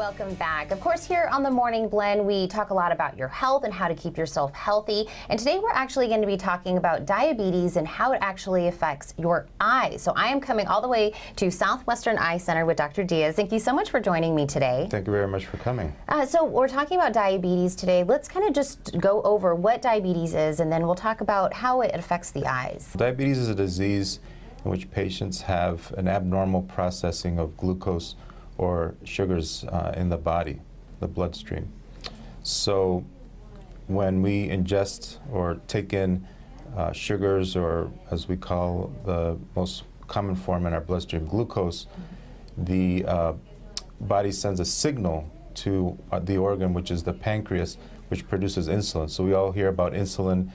Welcome back. Of course, here on the Morning Blend, we talk a lot about your health and how to keep yourself healthy. And today we're actually going to be talking about diabetes and how it actually affects your eyes. So I am coming all the way to Southwestern Eye Center with Dr. Diaz. Thank you so much for joining me today. Thank you very much for coming. So we're talking about diabetes today. Let's kind of just go over what diabetes is, and then we'll talk about how it affects the eyes. Diabetes is a disease in which patients have an abnormal processing of glucose or sugars in the body, the bloodstream. So when we ingest or take in sugars, or as we call the most common form in our bloodstream, glucose, the body sends a signal to the organ, which is the pancreas, which produces insulin. So we all hear about insulin,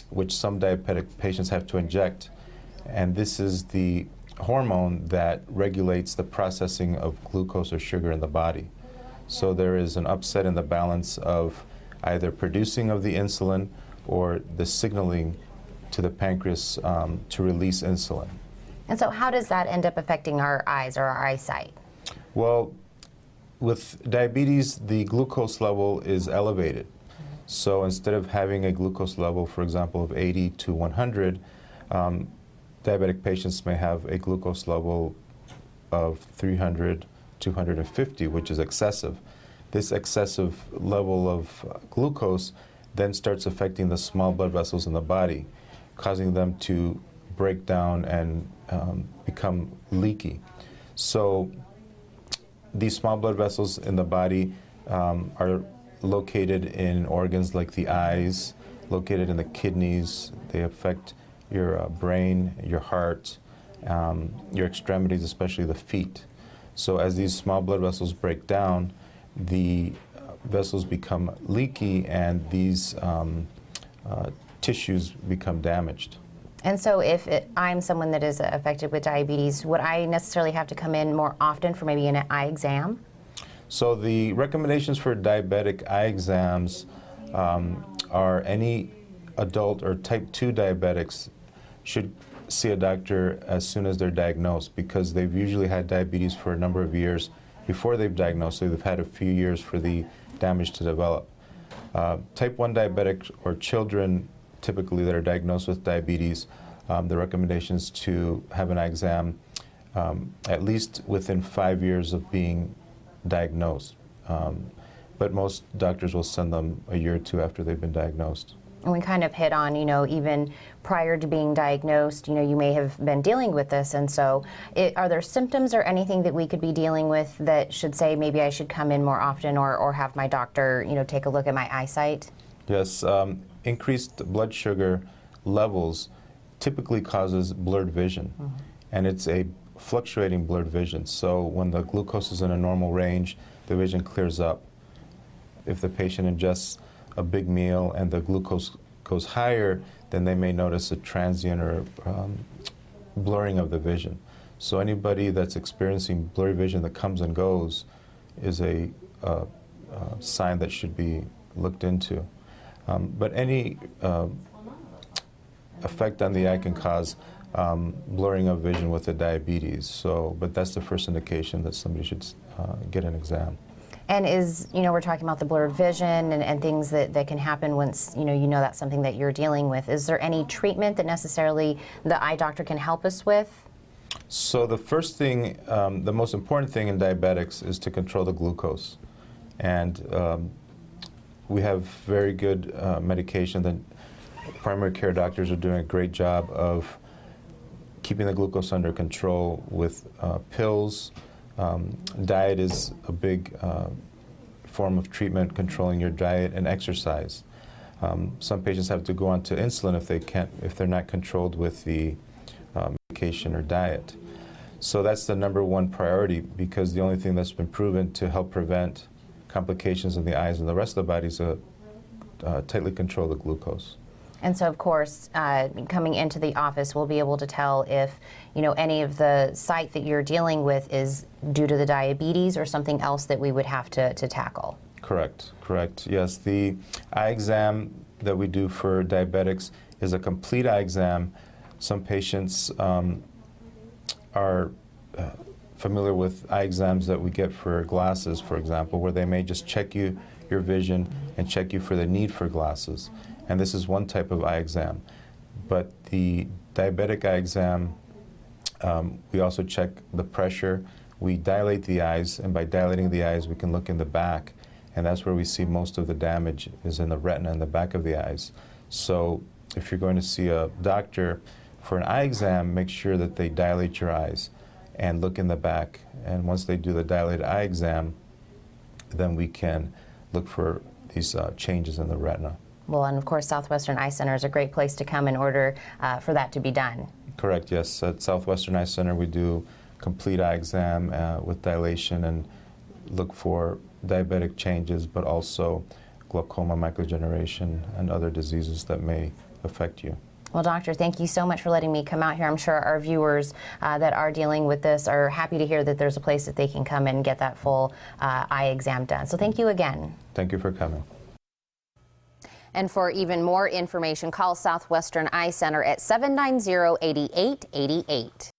which some diabetic patients have to inject. And this is the hormone that regulates the processing of glucose or sugar in the body. So there is an upset in the balance of either producing of the insulin or the signaling to the pancreas to release insulin. And so how does that end up affecting our eyes or our eyesight? Well, with diabetes, the glucose level is elevated. So instead of having a glucose level, for example, of 80 to 100, diabetic patients may have a glucose level of 300, 250, which is excessive. This excessive level of glucose then starts affecting the small blood vessels in the body, causing them to break down and become leaky. So these small blood vessels in the body are located in organs like the eyes, located in the kidneys. They affect your brain, your heart, your extremities, especially the feet. So as these small blood vessels break down, the vessels become leaky and these tissues become damaged. And so if I'm someone that is affected with diabetes, would I necessarily have to come in more often for maybe an eye exam? So the recommendations for diabetic eye exams are any adult or type 2 diabetics should see a doctor as soon as they're diagnosed, because they've usually had diabetes for a number of years before they've diagnosed, so they've had a few years for the damage to develop. Type 1 diabetic or children typically that are diagnosed with diabetes, the recommendation is to have an eye exam at least within 5 years of being diagnosed. But most doctors will send them a year or two after they've been diagnosed. And we kind of hit on, even prior to being diagnosed, you may have been dealing with this. And so are there symptoms or anything that we could be dealing with that should say maybe I should come in more often or have my doctor, take a look at my eyesight? Yes, increased blood sugar levels typically causes blurred vision. Mm-hmm. And it's a fluctuating blurred vision. So when the glucose is in a normal range, the vision clears up. If the patient ingests a big meal and the glucose goes higher, then they may notice a transient or blurring of the vision. So anybody that's experiencing blurry vision that comes and goes is a sign that should be looked into. But any effect on the eye can cause blurring of vision with the diabetes. So, but that's the first indication that somebody should get an exam. And we're talking about the blurred vision and things that can happen once, you know that's something that you're dealing with. Is there any treatment that necessarily the eye doctor can help us with? So the first thing, the most important thing in diabetics is to control the glucose. And we have very good medication. The primary care doctors are doing a great job of keeping the glucose under control with pills. Diet is a big form of treatment, controlling your diet, and exercise. Some patients have to go on to insulin if they're not controlled with the medication or diet. So that's the #1 priority, because the only thing that's been proven to help prevent complications in the eyes and the rest of the body is to tightly control the glucose. And so, of course, coming into the office, we'll be able to tell if, any of the sight that you're dealing with is due to the diabetes or something else that we would have to tackle. Correct. Yes, the eye exam that we do for diabetics is a complete eye exam. Some patients are familiar with eye exams that we get for glasses, for example, where they may just check your vision and check you for the need for glasses. And this is one type of eye exam. But the diabetic eye exam, we also check the pressure. We dilate the eyes, and by dilating the eyes, we can look in the back, and that's where we see most of the damage is in the retina and the back of the eyes. So if you're going to see a doctor for an eye exam, make sure that they dilate your eyes and look in the back. And once they do the dilated eye exam, then we can look for these changes in the retina. Well, and of course, Southwestern Eye Center is a great place to come in order for that to be done. Correct, yes. At Southwestern Eye Center, we do complete eye exam with dilation and look for diabetic changes, but also glaucoma, macular degeneration, and other diseases that may affect you. Well, doctor, thank you so much for letting me come out here. I'm sure our viewers that are dealing with this are happy to hear that there's a place that they can come and get that full eye exam done. So thank you again. Thank you for coming. And for even more information, call Southwestern Eye Center at 790-8888.